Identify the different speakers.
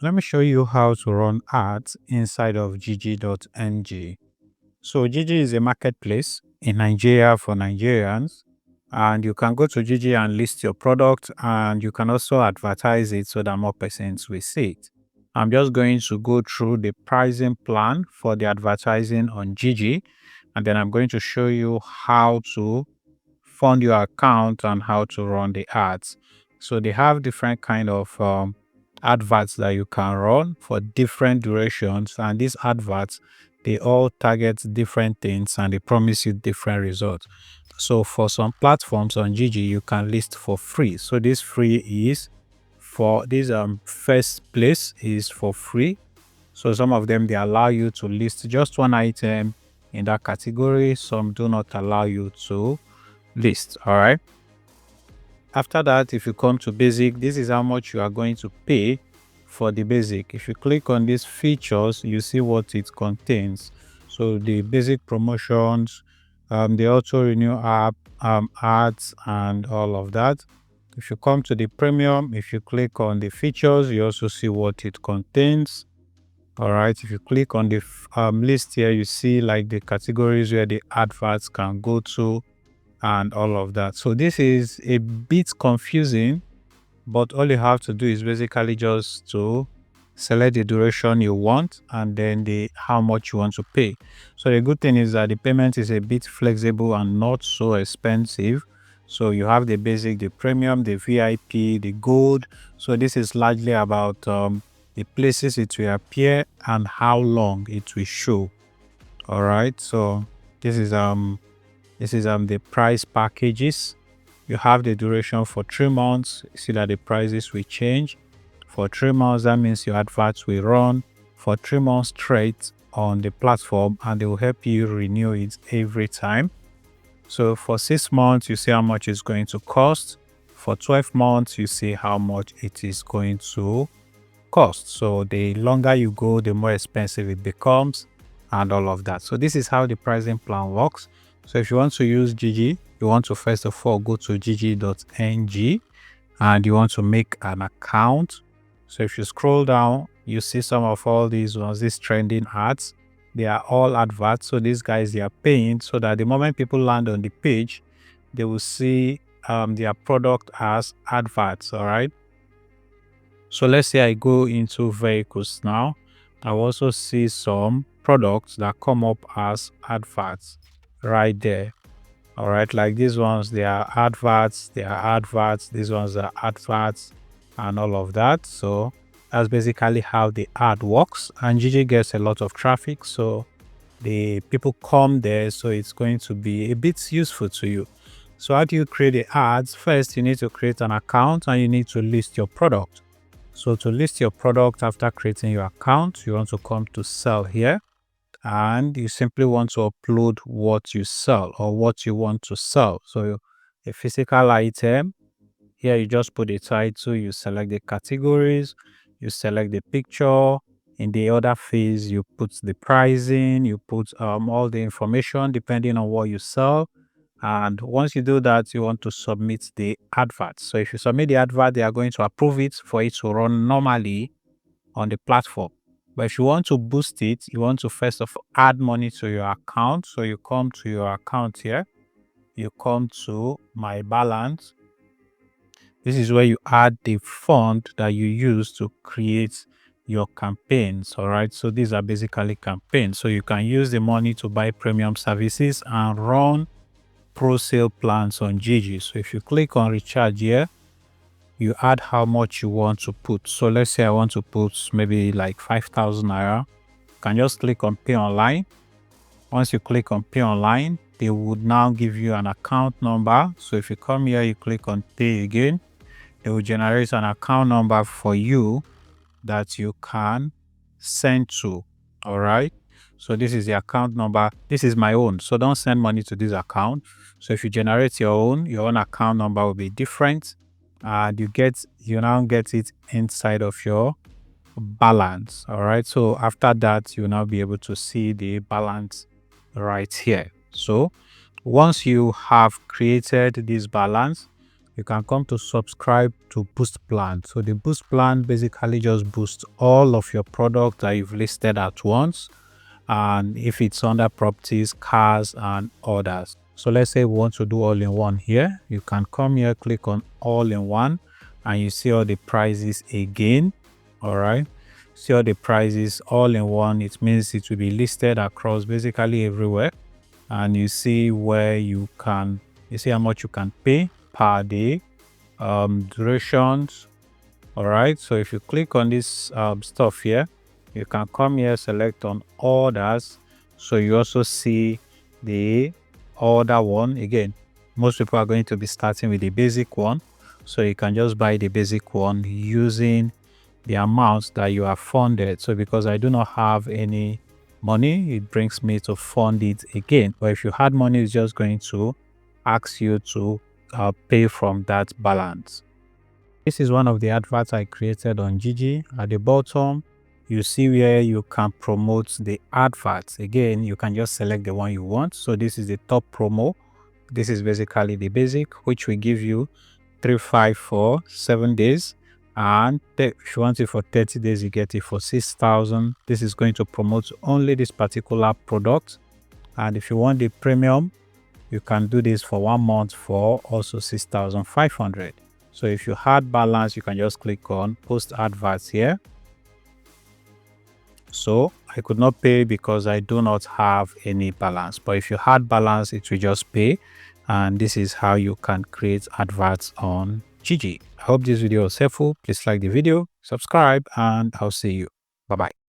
Speaker 1: let me show you how to run ads inside of Jiji.ng. So Jiji is a marketplace in Nigeria for Nigerians, and you can go to Jiji and list your product, and you can also advertise it so that more persons will see it. I'm just going to go through the pricing plan for the advertising on Jiji, and then I'm going to show you how to fund your account and how to run the ads. So they have different kind of adverts that you can run for different durations, and these adverts, they all target different things and they promise you different results. So for some platforms on Gigi, you can list for free. So this free is for this first place is for free. So some of them, they allow you to list just one item in that category. Some do not allow you to list. All right. After that, if you come to basic, this is how much you are going to pay for the basic. If you click on these features, you see what it contains. So the basic promotions, the auto renew app, ads, and all of that. If you come to the premium, if you click on the features, you also see what it contains. All right. If you click on the list here, you see like the categories where the adverts can go to and all of that. So this is a bit confusing, but all you have to do is basically just to select the duration you want and then the how much you want to pay. So the good thing is that the payment is a bit flexible and not so expensive. So you have the basic, the premium, the VIP, the gold. So this is largely about the places it will appear and how long it will show. All right. So this is the price packages. You have the duration for 3 months. You see that the prices will change. For 3 months, that means your adverts will run for 3 months straight on the platform, and they will help you renew it every time. So for 6 months, you see how much it's going to cost. For 12 months, you see how much it is going to cost. So the longer you go, the more expensive it becomes and all of that. So this is how the pricing plan works. So if you want to use Gigi, you want to first of all go to Jiji.ng and you want to make an account. So if you scroll down, you see some of all these ones, these trending ads. They are all adverts. So these guys, they are paying so that the moment people land on the page, they will see their product as adverts. All right. So let's say I go into vehicles now. I will also see some products that come up as adverts right there. All right, like these ones, they are adverts, these ones are adverts, and all of that. So that's basically how the ad works. And Gigi gets a lot of traffic, so the people come there, so it's going to be a bit useful to you. So how do you create the ads? First, you need to create an account and you need to list your product. So to list your product after creating your account, you want to come to sell here and you simply want to upload what you sell or what you want to sell. So a physical item, here you just put the title, you select the categories, you select the picture. In the other phase, you put the pricing, you put all the information depending on what you sell. And once you do that, you want to submit the advert. So if you submit the advert, they are going to approve it for it to run normally on the platform. But if you want to boost it, you want to first of all add money to your account. So you come to your account here, you come to my balance. This is where you add the fund that you use to create your campaigns. All right. So these are basically campaigns. So you can use the money to buy premium services and run pro sale plans on Gigi. So if you click on recharge here, you add how much you want to put. So let's say I want to put maybe like 5,000 naira. You can just click on pay online. Once you click on pay online, they would now give you an account number. So if you come here, you click on pay again, they will generate an account number for you that you can send to. All right. So this is the account number. This is my own. So don't send money to this account. So if you generate your own account number will be different. And you now get it inside of your balance. All right. So after that, you'll now be able to see the balance right here. So once you have created this balance, you can come to subscribe to boost plan. So the boost plan basically just boosts all of your products that you've listed at once, and if it's under properties, cars and others. So let's say we want to do all in one here. You can come here, click on all in one, and you see all the prices again. All right, see all the prices all in one. It means it will be listed across basically everywhere, and you see where you see how much you can pay per day, durations. All right, so if you click on this stuff here, you can come here, select on orders. So you also see the order one. Again, most people are going to be starting with the basic one, so you can just buy the basic one using the amounts that you have funded. So because I do not have any money, it brings me to fund it again. But if you had money, it's just going to ask you to pay from that balance. This is one of the adverts I created on Jiji. At the bottom, you see where you can promote the adverts. Again, you can just select the one you want. So this is the top promo. This is basically the basic, which will give you 3,500 for 7 days. And if you want it for 30 days, you get it for 6,000. This is going to promote only this particular product. And if you want the premium, you can do this for 1 month for also 6,500. So if you had balance, you can just click on post adverts here. So I could not pay because I do not have any balance, but if you had balance, it will just pay. And this is how you can create adverts on Jiji. I hope this video was helpful. Please like the video, subscribe, and I'll see you. Bye-bye.